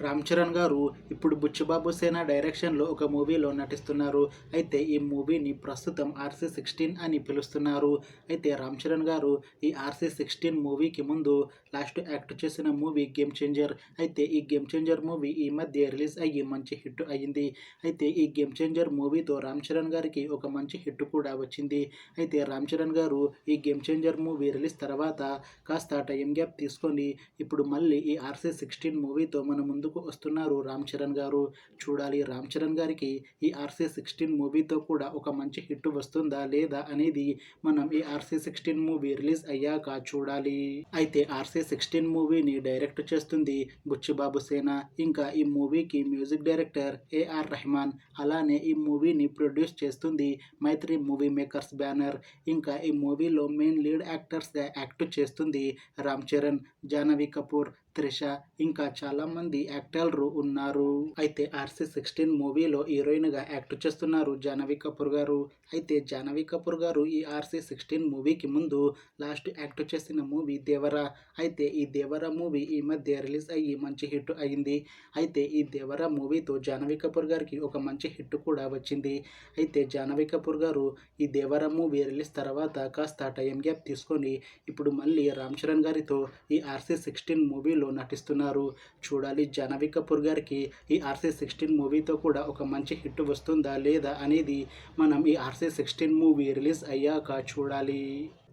రామ్ చరణ్ గారు ఇప్పుడు బుచ్చిబాబు సేన డైరెక్షన్లో ఒక మూవీలో నటిస్తున్నారు. అయితే ఈ మూవీని ప్రస్తుతం RC16 అని పిలుస్తున్నారు. అయితే రామ్ చరణ్ గారు ఈ RC16 మూవీకి ముందు లాస్ట్ యాక్ట్ చేసిన మూవీ గేమ్ చేంజర్. అయితే ఈ గేమ్ చేంజర్ మూవీ ఈ మధ్య రిలీజ్ అయ్యి మంచి హిట్ అయ్యింది. అయితే ఈ గేమ్ చేంజర్ మూవీతో రామ్ చరణ్ గారికి ఒక మంచి హిట్ కూడా వచ్చింది. అయితే రామ్ చరణ్ గారు ఈ గేమ్ చేంజర్ మూవీ రిలీజ్ తర్వాత కాస్త టైం గ్యాప్ తీసుకొని ఇప్పుడు మళ్ళీ ఈ RC16 మూవీతో మన ముందుకు వస్తున్నారు రామ్ చరణ్ గారు. చూడాలి రామ్ చరణ్ గారికి ఈ RC16 మూవీతో కూడా ఒక మంచి హిట్ వస్తుందా లేదా అనేది మనం ఈ RC16 మూవీ రిలీజ్ అయ్యాక చూడాలి. అయితే RC16 మూవీని డైరెక్ట్ చేస్తుంది బుచ్చిబాబు సేన. ఇంకా ఈ మూవీకి మ్యూజిక్ డైరెక్టర్ AR రెహమాన్. అలానే ఈ మూవీని ప్రొడ్యూస్ చేస్తుంది మైత్రి మూవీ మేకర్స్ బ్యానర్. ఇంకా ఈ మూవీలో మెయిన్ లీడ్ యాక్టర్స్గా యాక్ట్ చేస్తుంది రామ్ చరణ్, జాహ్నవి కపూర్, త్రిష ఇంకా చాలా మంది యాక్టర్లు ఉన్నారు. అయితే RC16 మూవీలో హీరోయిన్గా యాక్ట్ చేస్తున్నారు జాహ్నవి కపూర్ గారు. అయితే జాహ్నవి కపూర్ గారు ఈ RC16 మూవీకి ముందు లాస్ట్ యాక్ట్ చేసిన మూవీ దేవరా. అయితే ఈ దేవరా మూవీ ఈ మధ్య రిలీజ్ అయ్యి మంచి హిట్ అయింది. అయితే ఈ దేవరా మూవీతో జాహ్నవి కపూర్ గారికి ఒక మంచి హిట్ కూడా వచ్చింది. అయితే జాహ్నవి కపూర్ గారు ఈ దేవరా మూవీ రిలీజ్ తర్వాత కాస్త టైం గ్యాప్ తీసుకొని ఇప్పుడు మళ్ళీ రామ్ చరణ్ గారితో ఈ RC16 మూవీలో నటిస్తున్నారు. చూడాలి జాహ్నవి కపూర్ గారికి ఈ RC16 మూవీతో కూడా ఒక మంచి హిట్ వస్తుందా లేదా అనేది మనం ఈ RC16 మూవీ రిలీజ్ అయ్యాక చూడాలి.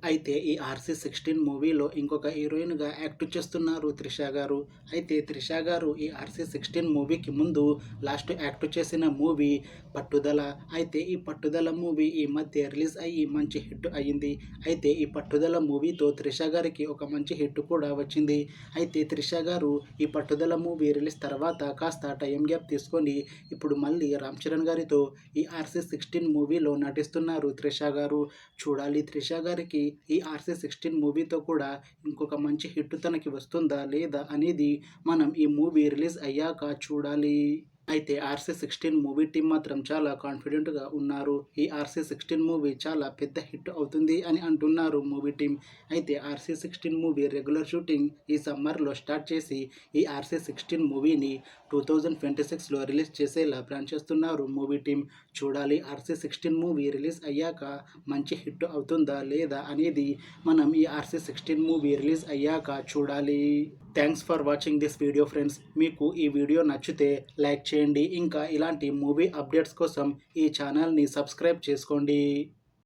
అయితే ఈ RC16 మూవీలో ఇంకొక హీరోయిన్గా యాక్ట్ చేస్తున్నారు త్రిష గారు. అయితే త్రిష గారు ఈ RC16 మూవీకి ముందు లాస్ట్ యాక్ట్ చేసిన మూవీ పట్టుదల. అయితే ఈ పట్టుదల మూవీ ఈ మధ్య రిలీజ్ అయ్యి మంచి హిట్ అయ్యింది. అయితే ఈ పట్టుదల మూవీతో త్రిష గారికి ఒక మంచి హిట్ కూడా వచ్చింది. అయితే త్రిష గారు ఈ పట్టుదల మూవీ రిలీజ్ తర్వాత కాస్త టైం గ్యాప్ తీసుకొని ఇప్పుడు మళ్ళీ రామ్ చరణ్ గారితో ఈ RC16 మూవీలో నటిస్తున్నారు త్రిష గారు. చూడాలి త్రిష గారికి ఈ RC16 మూవీతో కూడా ఇంకొక మంచి హిట్ తనకి వస్తుందా లేదా అనేది మనం ఈ మూవీ రిలీజ్ అయ్యాక చూడాలి. అయితే RC16 మూవీ టీం మాత్రం చాలా కాన్ఫిడెంట్గా ఉన్నారు. ఈ RC16 మూవీ చాలా పెద్ద హిట్ అవుతుంది అని అంటున్నారు మూవీ టీం. అయితే RC16 మూవీ రెగ్యులర్ షూటింగ్ ఈ సమ్మర్లో స్టార్ట్ చేసి ఈ RC16 మూవీని 2026లో రిలీజ్ చేసేలా ప్లాన్ చేస్తున్నారు మూవీ టీం. చూడాలి RC16 మూవీ రిలీజ్ అయ్యాక మంచి హిట్ అవుతుందా లేదా అనేది మనం ఈ RC16 మూవీ రిలీజ్ అయ్యాక చూడాలి. Thanks for watching this video friends. మీకు ఈ వీడియో నచ్చితే లైక్ చేయండి. ఇంకా ఇలాంటి మూవీ అప్డేట్స్ కోసం ఈ ఛానల్ని సబ్స్క్రైబ్ చేసుకోండి.